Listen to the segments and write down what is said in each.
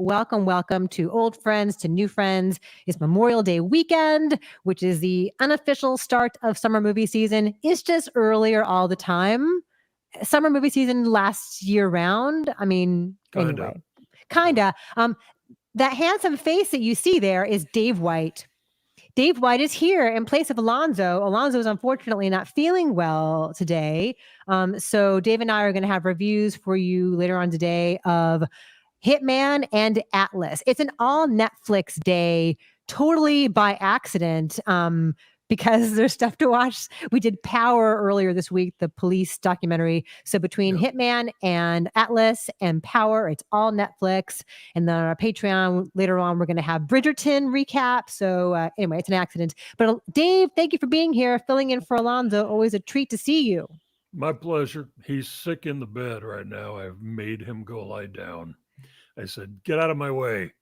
welcome, welcome to old friends, to new friends. It's Memorial Day weekend, which is the unofficial start of summer movie season. It's just earlier all the time. Summer movie season lasts year round. I mean, anyway, kinda. That handsome face that you see there is Dave White. Dave White is here in place of Alonso. Alonso is unfortunately not feeling well today. So Dave and I are going to have reviews for you later on today of Hitman and Atlas. It's an all Netflix day, totally by accident, because there's stuff to watch. We did Power earlier this week, the police documentary. So between Hitman and Atlas and Power, it's all Netflix. And then on our Patreon later on, we're going to have Bridgerton recap. So anyway, it's an accident. But Dave, thank you for being here, filling in for Alonso. Always a treat to see you. My pleasure. He's sick in the bed right now. I've made him go lie down. I said, get out of my way.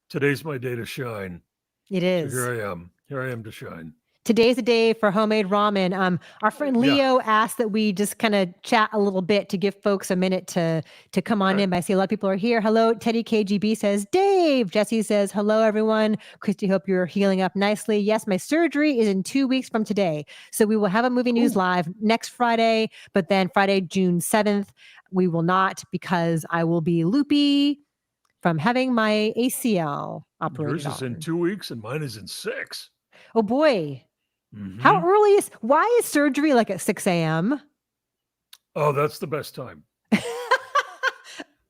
Today's my day to shine. It is. So here I am. Here I am to shine. Today's the day for homemade ramen. Our friend Leo asked that we just kind of chat a little bit to give folks a minute to come on in. But I see a lot of people are here. Hello, Teddy KGB says, Dave. Jesse says, hello, everyone. Christy, hope you're healing up nicely. Yes, my surgery is in 2 weeks from today. So we will have a movie news live next Friday, but then Friday, June 7th, we will not because I will be loopy from having my ACL operated. Yours is in 2 weeks and mine is in 6. Oh boy. How early why is surgery like at 6 a.m.? Oh, that's the best time.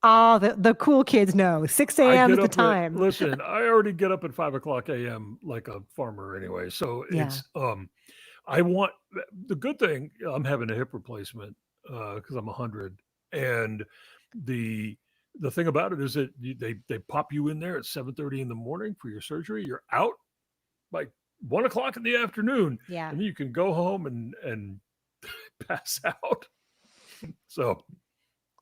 Oh, the cool kids know. 6 a.m. is the time. Listen, I already get up at 5 o'clock a.m. like a farmer anyway. So it's, I want, the good thing, I'm having a hip replacement because I'm 100. And the thing about it is that they pop you in there at 7:30 in the morning for your surgery. You're out by 1 o'clock in the afternoon. Yeah. And you can go home and pass out. So.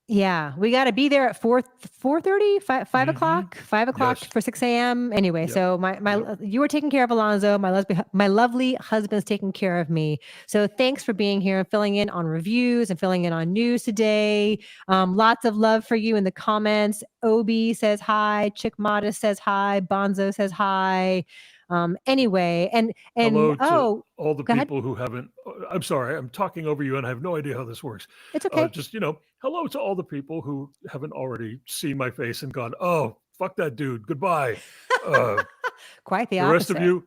Yeah, we got to be there at 4:30, 5 o'clock, 5 o'clock for 6 a.m. Anyway, so you were taking care of Alonso. My lovely husband's taking care of me. So thanks for being here and filling in on reviews and filling in on news today. Lots of love for you in the comments. Obi says hi. Chick Modest says hi. Bonzo says hi. Anyway, and hello to all the people who haven't. I'm sorry, I'm talking over you, and I have no idea how this works. It's okay. Just hello to all the people who haven't already seen my face and gone, "Oh, fuck that dude, goodbye." Quite the opposite. The rest of you,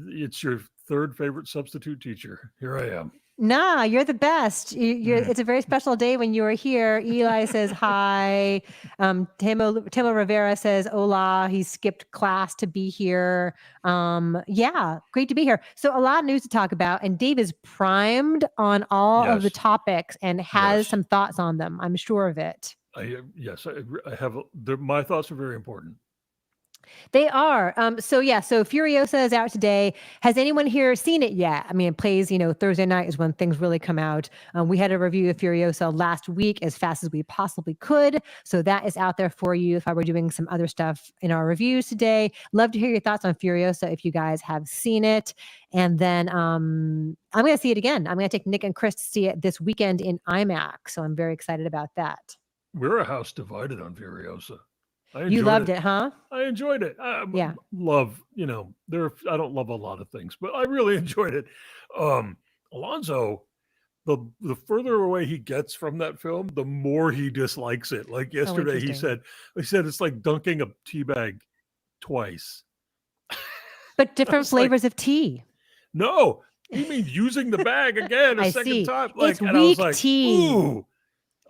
it's your third favorite substitute teacher. Here I am. Nah, you're the best. It's a very special day when you are here. Eli says hi. Timo Rivera says hola. He skipped class to be here. Yeah, great to be here. So a lot of news to talk about, and Dave is primed on all of the topics and has some thoughts on them. I'm sure of it. I have. My thoughts are very important. They are. So Furiosa is out today. Has anyone here seen it yet? I mean, it plays, Thursday night is when things really come out. We had a review of Furiosa last week as fast as we possibly could. So that is out there for you if I were doing some other stuff in our reviews today. Love to hear your thoughts on Furiosa if you guys have seen it. And then I'm going to see it again. I'm going to take Nick and Chris to see it this weekend in IMAX. So I'm very excited about that. We're a house divided on Furiosa. You loved it, huh? I enjoyed it. I love, I don't love a lot of things, but I really enjoyed it. Alonso, the further away he gets from that film, the more he dislikes it. Like yesterday, he said it's like dunking a tea bag twice. But different flavors of tea. No, he means using the bag again a second time. Like, it's weak tea. Ooh,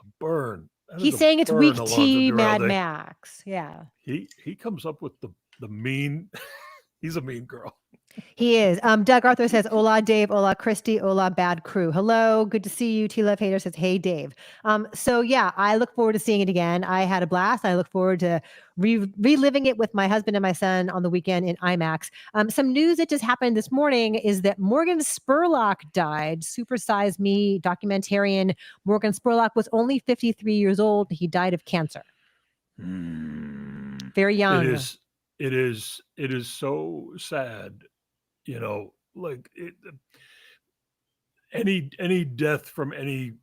a burn. He's saying it's weak tea, Mad Max. Yeah. He comes up with the mean. He's a mean girl. He is. Doug Arthur says, hola, Dave. Hola, Christy. Hola, bad crew. Hello. Good to see you. T Love Hater says, hey, Dave. I look forward to seeing it again. I had a blast. I look forward to reliving it with my husband and my son on the weekend in IMAX. Some news that just happened this morning is that Morgan Spurlock died. Super Size Me documentarian Morgan Spurlock was only 53 years old. He died of cancer. Very young. It is so sad. Like any death from any,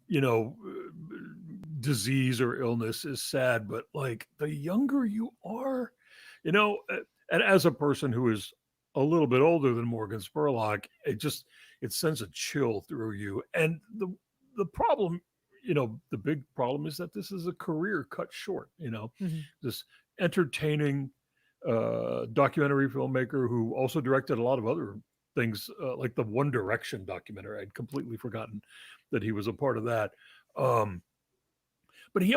disease or illness is sad, but like the younger you are, you know, and as a person who is a little bit older than Morgan Spurlock, it sends a chill through you. And the problem, the big problem is that this is a career cut short. Mhm. This entertaining documentary filmmaker who also directed a lot of other things, like the One Direction documentary. I'd completely forgotten that he was a part of that. Um, but he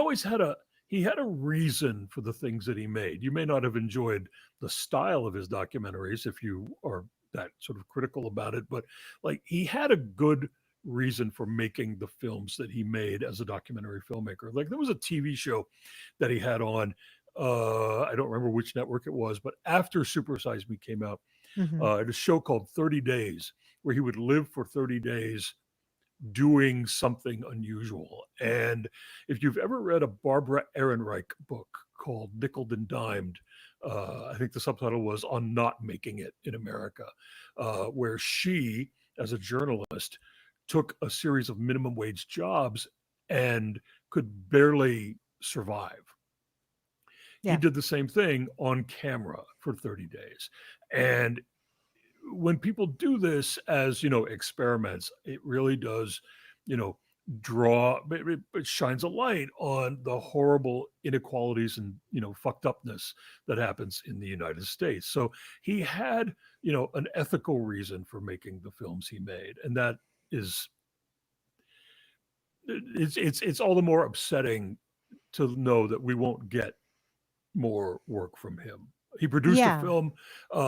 had a reason for the things that he made. You may not have enjoyed the style of his documentaries if you are that sort of critical about it, but like he had a good reason for making the films that he made as a documentary filmmaker. Like there was a TV show that he had on, I don't remember which network it was, but after Super Size Me came out, Mhm. a show called 30 Days, where he would live for 30 days doing something unusual. And if you've ever read a Barbara Ehrenreich book called Nickeled and Dimed, I think the subtitle was On Not Making It in America, where she, as a journalist, took a series of minimum wage jobs and could barely survive. He Yeah. did the same thing on camera for 30 days. And when people do this as experiments, it really does you know draw it shines a light on the horrible inequalities and fucked upness that happens in the United States. So he had an ethical reason for making the films he made, and that is it's all the more upsetting to know that we won't get more work from him. He produced a Yeah. film.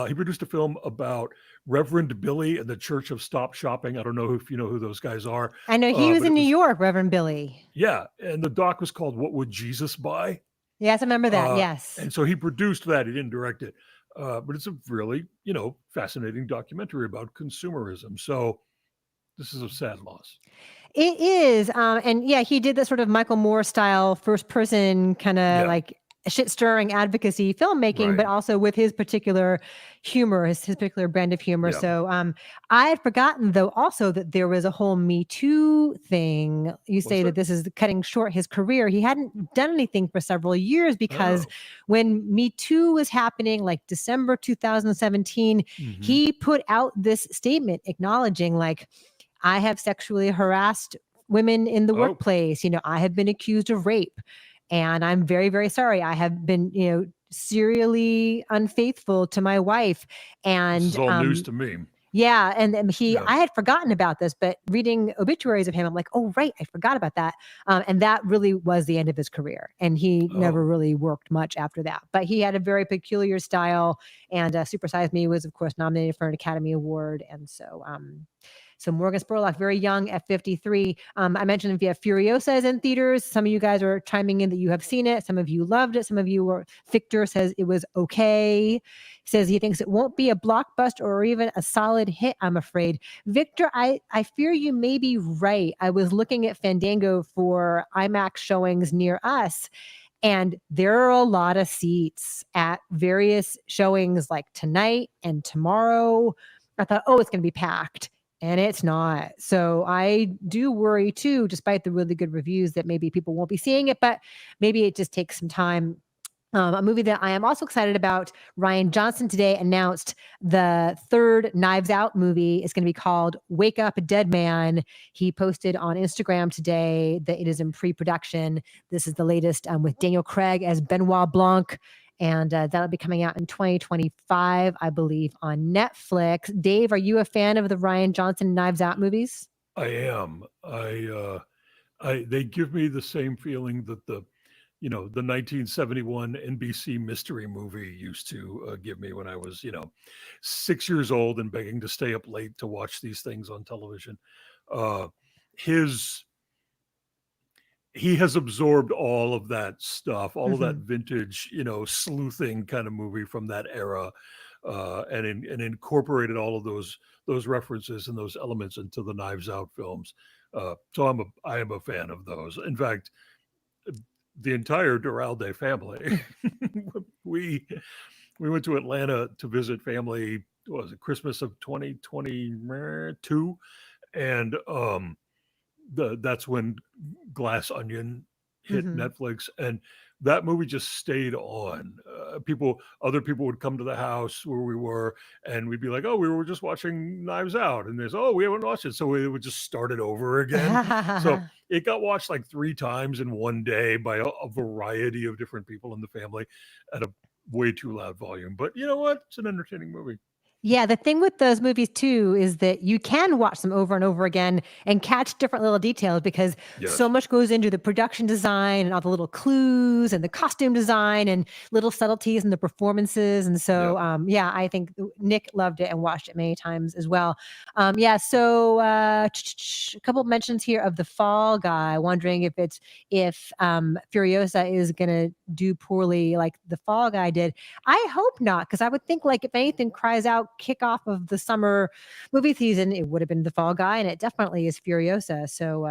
He produced a film about Reverend Billy and the Church of Stop Shopping. I don't know if you know who those guys are, I know he was but in it New was York, Reverend Billy. yeah. And the doc was called "What Would Jesus Buy?" Yes, I remember that. Yes. And so he produced that. He didn't direct it, but it's a really fascinating documentary about consumerism. So this is a sad loss. It is. And yeah, he did this sort of Michael Moore style first person kind of Yeah. like shit stirring advocacy filmmaking, but Right. also with his particular humor, his particular brand of humor. Yeah. So I had forgotten though also that there was a whole Me Too thing. You Was say there? that this is cutting short his career. He hadn't done anything for several years because Oh. when Me Too was happening, like December 2017, Mhm. he put out this statement acknowledging like, I have sexually harassed women in the Oh. workplace. I have been accused of rape, and I'm very, very sorry. I have been, serially unfaithful to my wife. This And is all news to me. yeah, and Yeah. I had forgotten about this, but reading obituaries of him, I'm like, oh right, I forgot about that. And that really was the end of his career, and he Oh. never really worked much after that. But he had a very peculiar style, and Super Size Me was, of course, nominated for an Academy Award, and so Morgan Spurlock, very young at 53. I mentioned if you have Furiosa is in theaters. Some of you guys are chiming in that you have seen it. Some of you loved it. Some of you were. Victor says it was okay. He says he thinks it won't be a blockbuster or even a solid hit, I'm afraid. Victor, I fear you may be right. I was looking at Fandango for IMAX showings near us, and there are a lot of seats at various showings like tonight and tomorrow. I thought, oh, it's going to be packed. And it's not. So I do worry too, despite the really good reviews, that maybe people won't be seeing it, but maybe it just takes some time. A movie that I am also excited about, Rian Johnson today announced the third Knives Out movie is going to be called Wake Up, Dead Man. He posted on Instagram today that it is in pre-production. This is the latest with Daniel Craig as Benoit Blanc. And that'll be coming out in 2025, I believe, on Netflix. Dave, are you a fan of the Rian Johnson Knives Out movies? I am. They give me the same feeling that the 1971 NBC mystery movie used to give me when I was 6 years old and begging to stay up late to watch these things on television. Uh, his he has absorbed all of that stuff, all of that vintage, sleuthing kind of movie from that era, and incorporated all of those references and those elements into the Knives Out films. So I am a fan of those. In fact, the entire Duralde family, we we went to Atlanta to visit family. What was it, Christmas of 2022, and that's when Glass Onion hit Netflix, and that movie just stayed on. Other people would come to the house where we were, and we'd be like, "Oh, we were just watching Knives Out," and there's, "Oh, we haven't watched it," so we would just start it over again. So it got watched like 3 times in one day by a variety of different people in the family at a way too loud volume. But you know what? It's an entertaining movie. Yeah, the thing with those movies too is that you can watch them over and over again and catch different little details because so much goes into the production design and all the little clues and the costume design and little subtleties in the performances. And so, I think Nick loved it and watched it many times as well. So a couple of mentions here of The Fall Guy, wondering if Furiosa is going to do poorly like The Fall Guy did. I hope not, because I would think like if anything cries out kickoff of the summer movie season, it would have been The Fall Guy, and it definitely is Furiosa. So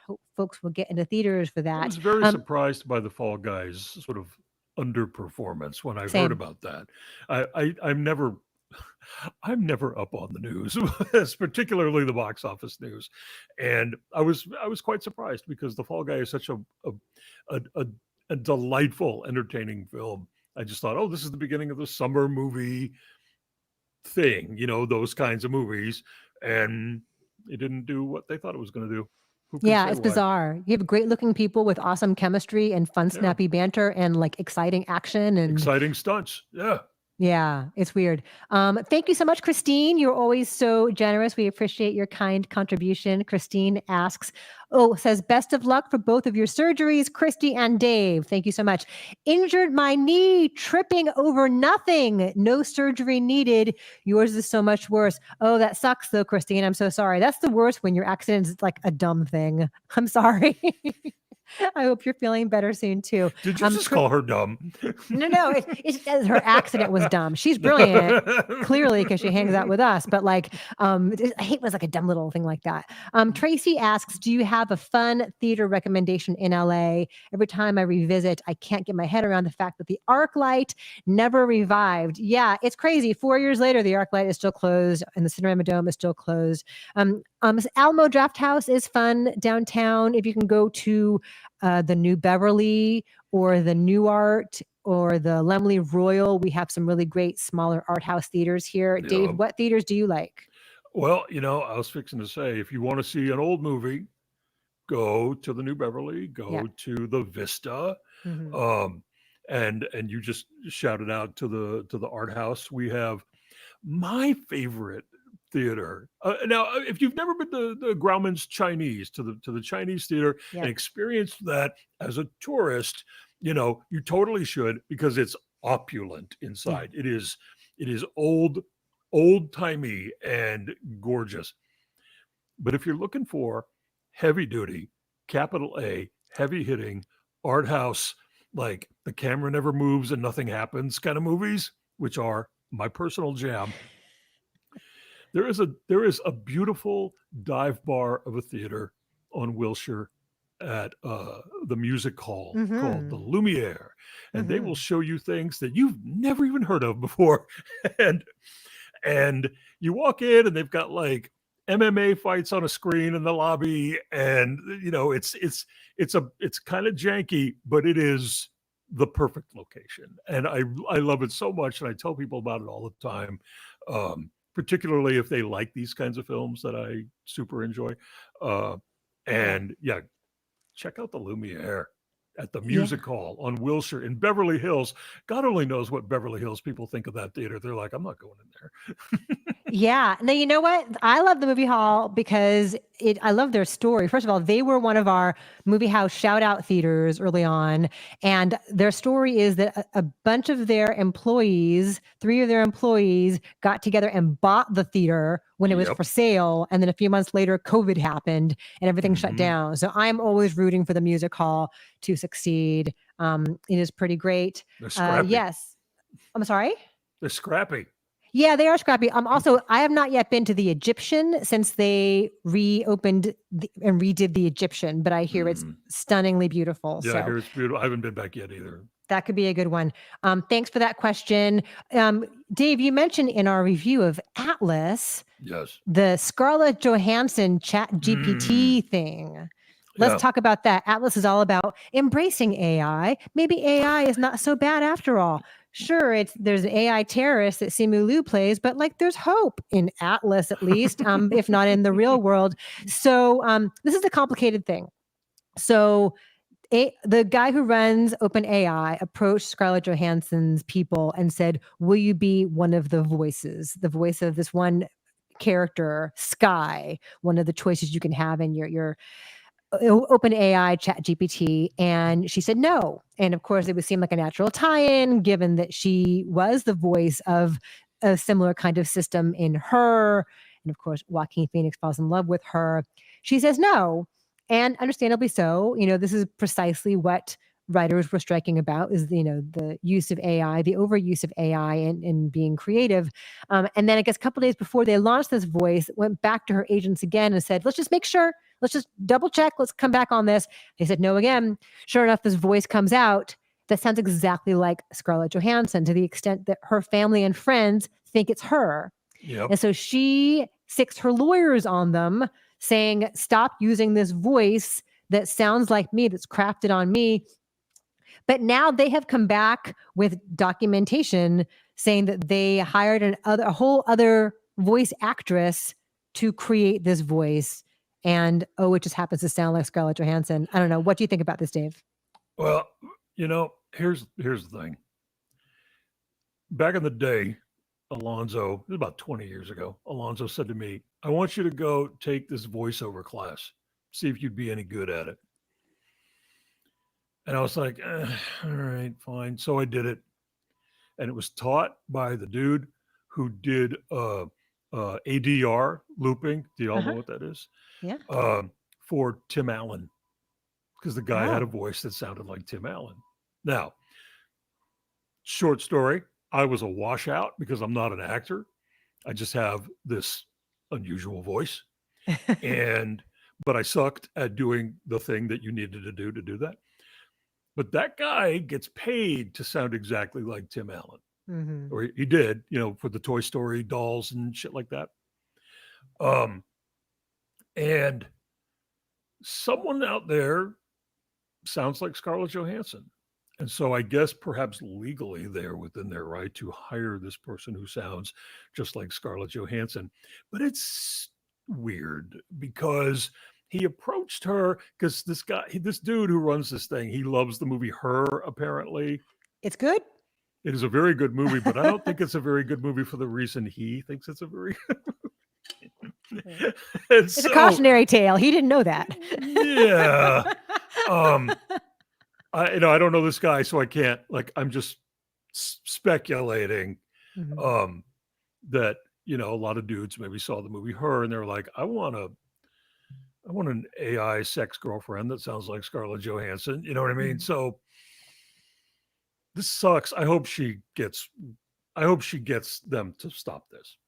hope folks will get into theaters for that. I was very surprised by The Fall Guy's sort of underperformance when I heard about that. I'm never up on the news, particularly the box office news, and I was quite surprised because The Fall Guy is such a delightful, entertaining film. I just thought, oh, this is the beginning of the summer movie thing, those kinds of movies, and it didn't do what they thought it was going to do. It's bizarre. You have great looking people with awesome chemistry and fun, snappy banter and like exciting action and exciting stunts. Yeah, it's weird. Thank you so much, Christine. You're always so generous. We appreciate your kind contribution. Christine says, best of luck for both of your surgeries, Christy and Dave. Thank you so much. Injured my knee, tripping over nothing. No surgery needed. Yours is so much worse. Oh, that sucks though, Christine. I'm so sorry. That's the worst when your accident is like a dumb thing. I'm sorry. I hope you're feeling better soon too. Did you just call her dumb? No, her accident was dumb. She's brilliant, clearly, because she hangs out with us. But I hate was like a dumb little thing like that. Tracy asks, do you have a fun theater recommendation in LA? Every time I revisit, I can't get my head around the fact that the ArcLight never revived. Yeah, it's crazy. 4 years later, the ArcLight is still closed and the Cinerama Dome is still closed. Alamo Drafthouse is fun downtown. If you can go to the New Beverly or the New Art or the Laemmle Royal, we have some really great smaller art house theaters here. Yep. Dave, what theaters do you like? Well, I was fixing to say, if you want to see an old movie, go to the New Beverly, go to the Vista, and you just shouted out to the art house. We have my favorite theater. Now, if you've never been to the Grauman's Chinese, to the Chinese theater and experienced that as a tourist, you totally should, because it's opulent inside. It is old-timey and gorgeous. But if you're looking for heavy duty, capital A, heavy hitting, art house, like the camera never moves and nothing happens kind of movies, which are my personal jam, there is a beautiful dive bar of a theater on Wilshire at the music hall called the Lumiere, and they will show you things that you've never even heard of before, and you walk in and they've got like MMA fights on a screen in the lobby, and it's kind of janky, but it is the perfect location, and I love it so much, and I tell people about it all the time. Particularly if they like these kinds of films that I super enjoy. And check out the Lumiere at the music hall on Wilshire in Beverly Hills. God only knows what Beverly Hills people think of that theater. They're like, I'm not going in there. Yeah. Now, you know what? I love the movie hall because I love their story. First of all, they were one of our movie house shout out theaters early on. And their story is that a bunch of their employees, 3 of their employees, got together and bought the theater when it was for sale. And then a few months later, COVID happened and everything shut down. So I'm always rooting for the music hall to succeed. It is pretty great. They're scrappy. Yes. I'm sorry? They're scrappy. Yeah, they are scrappy. Also, I have not yet been to the Egyptian since they reopened and redid the Egyptian, but I hear it's stunningly beautiful. Yeah, I hear it's beautiful. I haven't been back yet either. That could be a good one. Thanks for that question. Dave, you mentioned in our review of Atlas, yes, the Scarlett Johansson ChatGPT thing. Let's talk about that. Atlas is all about embracing AI. Maybe AI is not so bad after all. Sure, there's an AI terrorist that Simu Liu plays, but like there's hope in Atlas at least, if not in the real world. So this is a complicated thing. So the guy who runs OpenAI approached Scarlett Johansson's people and said, will you be one of the voices, the voice of this one character, Sky, one of the choices you can have in your OpenAI ChatGPT? And she said no. And of course, it would seem like a natural tie-in, given that she was the voice of a similar kind of system in Her. And of course, Joaquin Phoenix falls in love with her. She says no. And understandably so. This is precisely what writers were striking about, is the use of AI, the overuse of AI in being creative. And then I guess a couple of days before they launched this voice, went back to her agents again and said, let's just make sure, let's just double check, let's come back on this. They said no again. Sure enough, this voice comes out that sounds exactly like Scarlett Johansson, to the extent that her family and friends think it's her. Yep. And so she sicks her lawyers on them, saying, stop using this voice that sounds like me, that's crafted on me. But now they have come back with documentation saying that they hired a whole other voice actress to create this voice. And, it just happens to sound like Scarlett Johansson. I don't know. What do you think about this, Dave? Well, here's the thing. Back in the day, Alonso, it was about 20 years ago, Alonso said to me, I want you to go take this voiceover class, see if you'd be any good at it. And I was like, all right, fine. So I did it. And it was taught by the dude who did ADR looping. Do you all know what that is? Yeah. For Tim Allen, because the guy had a voice that sounded like Tim Allen. Now, short story, I was a washout because I'm not an actor. I just have this unusual voice. But I sucked at doing the thing that you needed to do that. But that guy gets paid to sound exactly like Tim Allen. Mm-hmm. Or he did, for the Toy Story dolls and shit like that. And someone out there sounds like Scarlett Johansson. And so I guess perhaps legally they're within their right to hire this person who sounds just like Scarlett Johansson. But it's weird because he approached her because this dude who runs this thing, he loves the movie Her, apparently. It's good. It is a very good movie, but I don't think it's a very good movie for the reason he thinks it's a very good movie. It's a cautionary tale. He didn't know that. Yeah. I don't know this guy, so I can't, I'm just speculating that, a lot of dudes maybe saw the movie Her and they're like, I want an AI sex girlfriend that sounds like Scarlett Johansson. You know what I mean? So this sucks. I hope she gets them to stop this.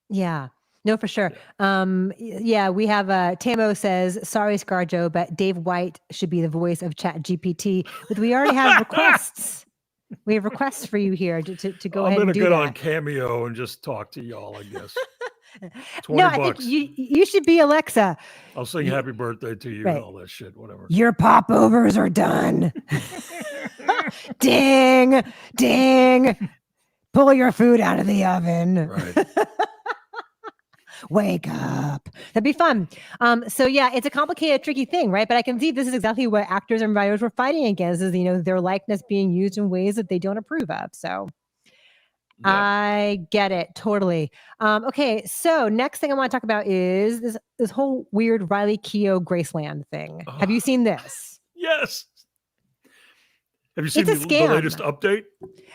Yeah. No, for sure. Yeah, we have Tamo says, sorry, ScarJo, but Dave White should be the voice of ChatGPT. But we already have requests. We have requests for you here to go ahead and do that. I'm going to get on Cameo and just talk to y'all, I guess. $20. I think you should be Alexa. I'll sing happy birthday to you and all that shit, whatever. Your popovers are done. Ding, ding. Pull your food out of the oven. Right. Wake up. That'd be fun. So yeah, it's a complicated, tricky thing, right? But I can see this is exactly what actors and writers were fighting against, is, their likeness being used in ways that they don't approve of. So yeah. I get it totally. Okay, so next thing I want to talk about is this whole weird Riley Keough Graceland thing. Have you seen this? Yes. Have you seen the latest update?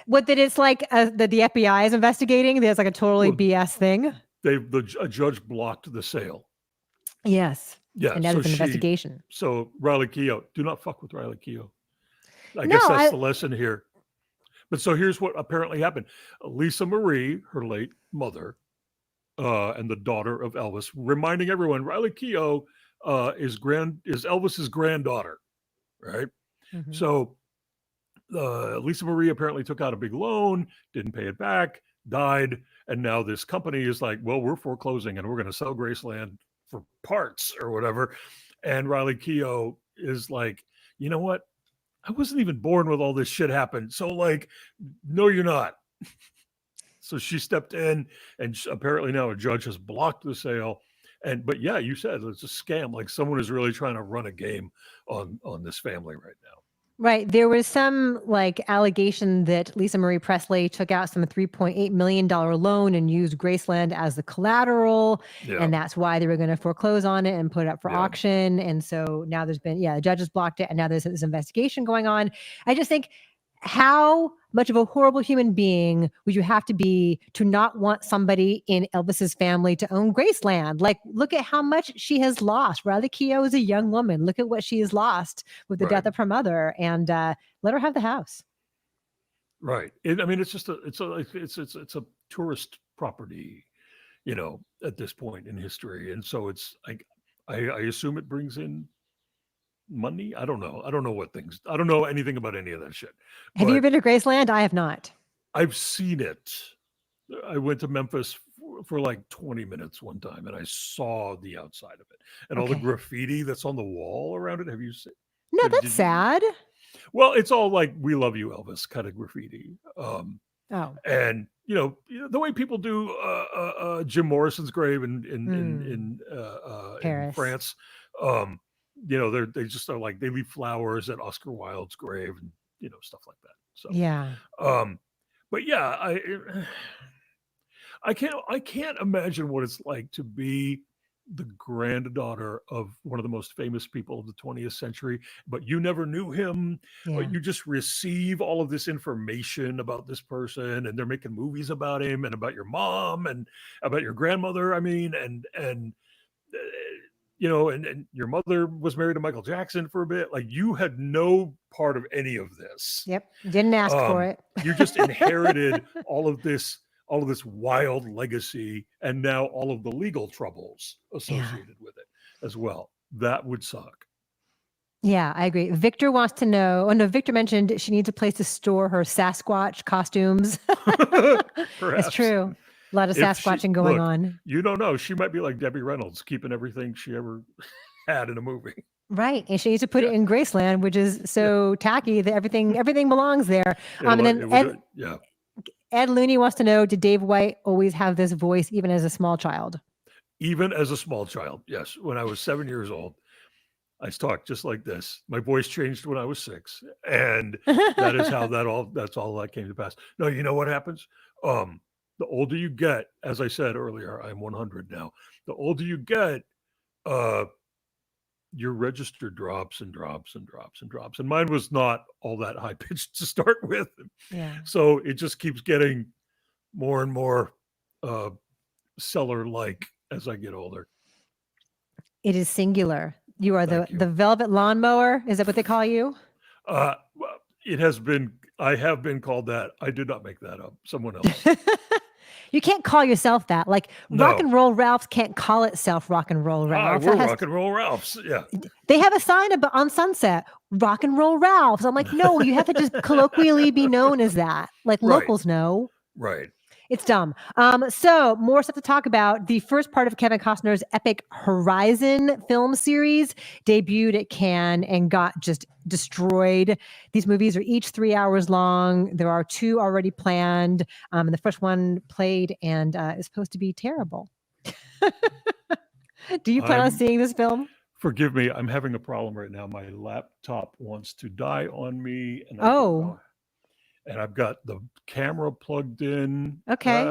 What, that it's like that the FBI is investigating? There's like a totally BS thing. A judge blocked the sale. Yes. Yeah. And that is an investigation. So Riley Keough, do not fuck with Riley Keough. I guess that's the lesson here. But so here's what apparently happened. Lisa Marie, her late mother, and the daughter of Elvis, reminding everyone Riley Keough is Elvis's granddaughter, right? Mm-hmm. So Lisa Marie apparently took out a big loan, didn't pay it back, died, and now this company is like, well, we're foreclosing and we're going to sell Graceland for parts or whatever. And Riley Keough is like, you know what? I wasn't even born when all this shit happened. So like, no, you're not. So she stepped in, and apparently now a judge has blocked the sale. But yeah, you said it's a scam. Like someone is really trying to run a game on this family right now. Right. There was some like allegation that Lisa Marie Presley took out some $3.8 million loan and used Graceland as the collateral. Yeah. And that's why they were going to foreclose on it and put it up for auction. And so now there's been, the judges blocked it. And now there's this investigation going on. I just think, how much of a horrible human being would you have to be to not want somebody in Elvis's family to own Graceland? Like, look at how much she has lost. Riley Keough is a young woman. Look at what she has lost with the death of her mother, and let her have the house. Right. I mean, it's a tourist property, at this point in history, and so it's like I assume it brings in money. I don't know I don't know anything about any of that shit. Have you been to Graceland? I have not. I've seen it. I went to Memphis for like 20 minutes one time, and I saw the outside of it and all the graffiti that's on the wall around it. Have you seen? No, that's sad. Well, it's all like "We love you, Elvis" kind of graffiti. And the way people do Jim Morrison's grave in France. They just are like, they leave flowers at Oscar Wilde's grave and stuff like that. So but yeah, I can't imagine what it's like to be the granddaughter of one of the most famous people of the 20th century, but you never knew him. But you just receive all of this information about this person, and they're making movies about him and about your mom and about your grandmother. I mean, and your mother was married to Michael Jackson for a bit. Like, you had no part of any of this. Yep. Didn't ask for it. You just inherited all of this wild legacy, and now all of the legal troubles associated with it as well. That would suck. Yeah, I agree. Victor wants to know. Oh no, Victor mentioned she needs a place to store her Sasquatch costumes. It's true. A lot of Sasquatching going on. You don't know. She might be like Debbie Reynolds, keeping everything she ever had in a movie. Right. And she needs to put it in Graceland, which is so tacky that everything belongs there. Ed Looney wants to know, did Dave White always have this voice even as a small child? Even as a small child, yes. When I was 7 years old, I talked just like this. My voice changed when I was 6. And that is how that's all that came to pass. No, you know what happens? The older you get, as I said earlier, I'm 100 now. The older you get, your register drops and drops and drops and drops. And mine was not all that high pitched to start with. Yeah. So it just keeps getting more and more seller-like as I get older. It is singular. You are the velvet lawnmower. Is that what they call you? It has been. I have been called that. I did not make that up. Someone else. You can't call yourself that. Like Rock and Roll Ralph's can't call itself Rock and Roll Ralph. We're Rock and Roll Ralphs. Yeah. They have a sign on Sunset, Rock and Roll Ralphs. I'm like, no, you have to just colloquially be known as that. Like locals know. Right. It's dumb. So more stuff to talk about. The first part of Kevin Costner's epic Horizon film series debuted at Cannes and got just destroyed. These movies are each 3 hours long. There are 2 already planned. And the first one played and is supposed to be terrible. Do you plan on seeing this film? Forgive me. I'm having a problem right now. My laptop wants to die on me. And and I've got the camera plugged in. Okay.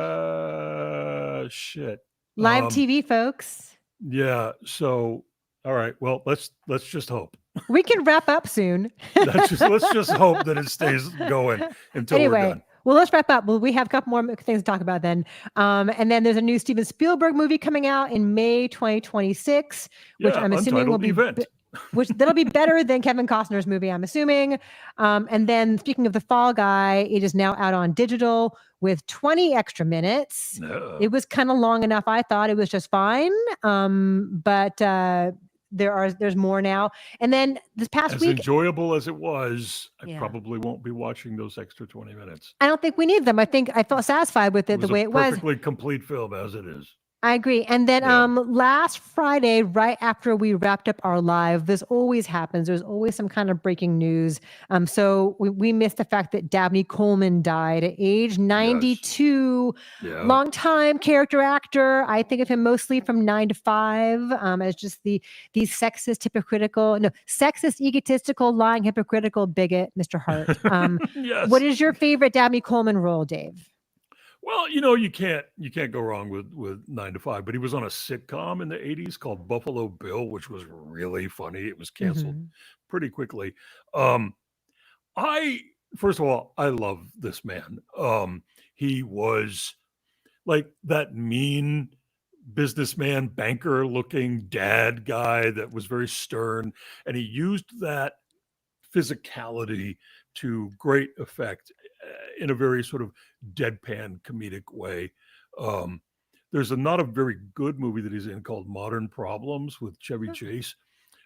Shit. Live TV, folks. Yeah. So, all right. Well, let's just hope. We can wrap up soon. Let's just hope that it stays going until we're done. Well, let's wrap up. Well, we have a couple more things to talk about then. And then there's a new Steven Spielberg movie coming out in May 2026, which I'm assuming will be which that'll be better than Kevin Costner's movie, I'm assuming. And then speaking of The Fall Guy, it is now out on digital with 20 extra minutes. It was kind of long enough. I thought it was just fine. But there's more now. And then this past week, enjoyable as it was, I probably won't be watching those extra 20 minutes. I don't think we need them. I think I felt satisfied with it the way it was. Perfectly complete film as it is. I agree. And then last Friday, right after we wrapped up our live, this always happens. There's always some kind of breaking news. So we missed the fact that Dabney Coleman died at age 92. Yeah. Longtime character actor. I think of him mostly from 9 to 5 as just the sexist, egotistical, lying, hypocritical bigot, Mr. Hart. Yes. What is your favorite Dabney Coleman role, Dave? Well, you can't go wrong with 9 to 5, but he was on a sitcom in the 80s called Buffalo Bill, which was really funny. It was canceled pretty quickly. First of all, I love this man. He was like that mean businessman, banker looking dad guy that was very stern, and he used that physicality to great effect in a very sort of deadpan comedic way. There's not a very good movie that he's in called Modern Problems with Chevy Chase.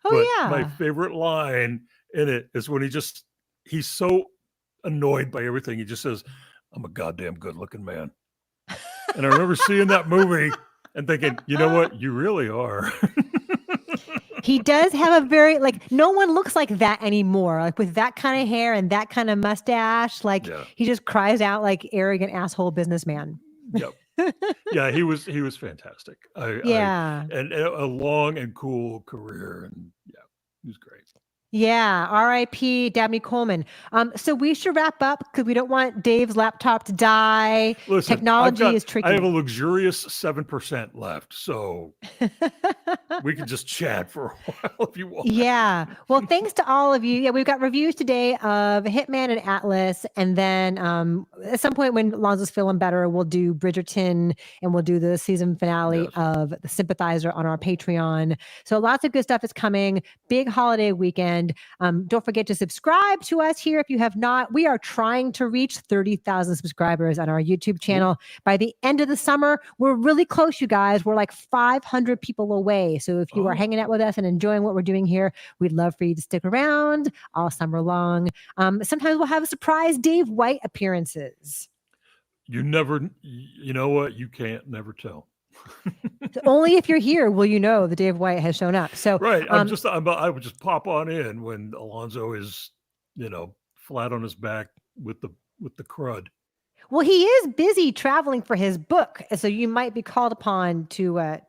My favorite line in it is when he's so annoyed by everything. He just says, "I'm a goddamn good looking man." And I remember seeing that movie and thinking, you know what? You really are. He does have a very, no one looks like that anymore. Like with that kind of hair and that kind of mustache, he just cries out like arrogant asshole businessman. Yep. Yeah, he was fantastic. And a long and cool career. And he was great. Yeah, R.I.P. Dabney Coleman. So we should wrap up because we don't want Dave's laptop to die. Listen, technology is tricky. I have a luxurious 7% left, so we can just chat for a while if you want. Yeah. Well, thanks to all of you. Yeah, we've got reviews today of Hitman and Atlas, and then at some point when Alonso's feeling better, we'll do Bridgerton and we'll do the season finale of The Sympathizer on our Patreon. So lots of good stuff is coming. Big holiday weekend. Don't forget to subscribe to us here if you have not. We are trying to reach 30,000 subscribers on our YouTube channel by the end of the summer. We're really close, you guys. We're like 500 people away. So if you are hanging out with us and enjoying what we're doing here, we'd love for you to stick around all summer long. Sometimes we'll have surprise Dave White appearances. You know what? You can't never tell. Only if you're here will you know that Dave White has shown up. So right, I would just pop on in when Alonso is, flat on his back with the crud. Well, he is busy traveling for his book, so you might be called upon to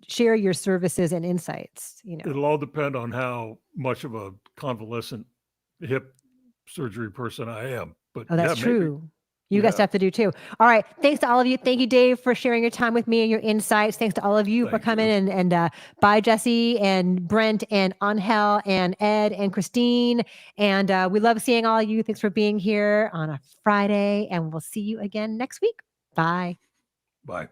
share your services and insights. It'll all depend on how much of a convalescent hip surgery person I am. But that's true. Maybe. You got stuff to do too. All right. Thanks to all of you. Thank you, Dave, for sharing your time with me and your insights. Thanks to all of you for coming and bye, Jesse and Brent and Angel and Ed and Christine. And we love seeing all of you. Thanks for being here on a Friday, and we'll see you again next week. Bye. Bye.